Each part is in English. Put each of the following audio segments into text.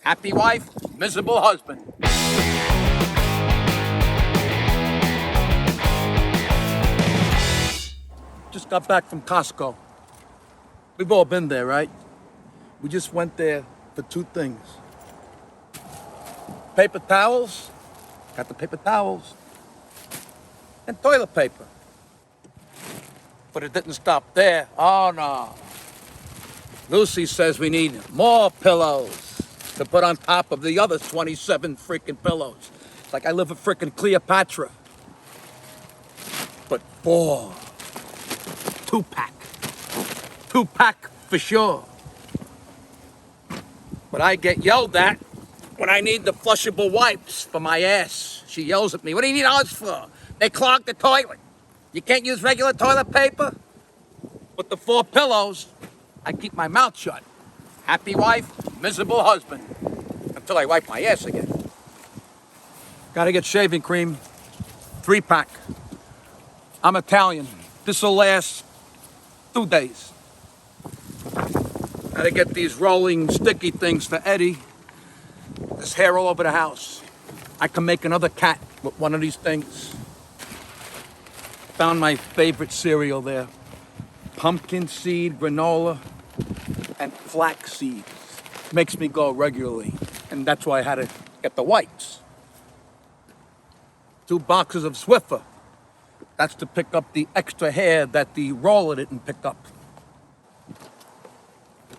Happy wife, miserable husband. Just got back from Costco. We've all been there, right? We just went there for two things. Paper towels, got the paper towels, and toilet paper. But it didn't stop there. Oh no. Lucy says we need more pillows to put on top of the other 27 freaking pillows. It's like I live at freaking Cleopatra. But four. Two-pack. Two-pack for sure. But I get yelled at when I need the flushable wipes for my ass. She yells at me, what do you need ours for? They clog the toilet. You can't use regular toilet paper? With the four pillows, I keep my mouth shut. Happy wife, miserable husband. Until I wipe my ass again. Gotta get shaving cream. 3-pack. I'm Italian. This'll last 2 days. Gotta get these rolling sticky things for Eddie. There's hair all over the house. I can make another cat with one of these things. Found my favorite cereal there. Pumpkin seed, granola, and flax seeds. Makes me go regularly. And that's why I had to get the wipes. 2 boxes of Swiffer. That's to pick up the extra hair that the roller didn't pick up.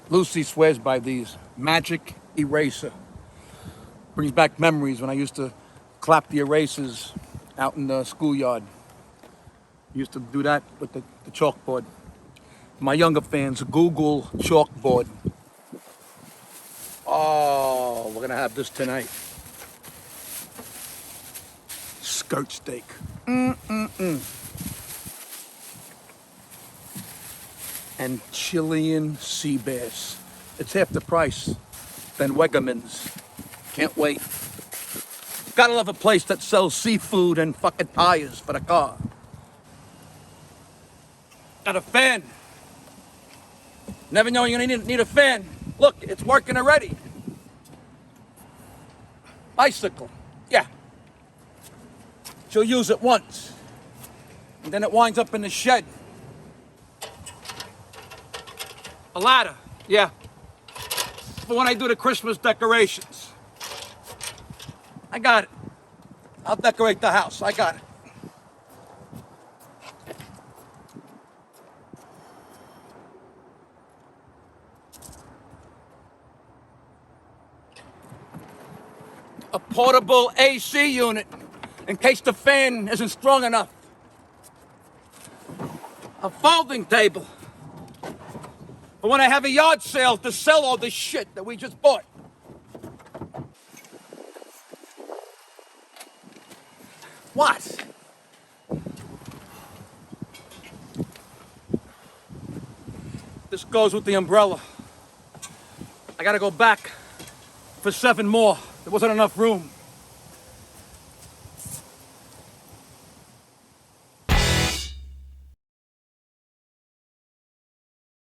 Lucy swears by these. Magic eraser. Brings back memories when I used to clap the erasers out in the schoolyard. Used to do that with the chalkboard. My younger fans, Google chalkboard. Oh, we're gonna have this tonight. Skirt steak. And Chilean sea bass. It's half the price than Wegmans. Can't wait. Gotta love a place that sells seafood and fucking tires for the car. Got a fan. Never know you're gonna need a fan. Look, it's working already. Bicycle, yeah. She'll use it once. And then it winds up in the shed. A ladder, yeah. For when I do the Christmas decorations. I got it. I'll decorate the house, I got it. A portable AC unit in case the fan isn't strong enough. A folding table for when I have a yard sale to sell all this shit that we just bought. What? This goes with the umbrella. I gotta go back for 7 more. There wasn't enough room.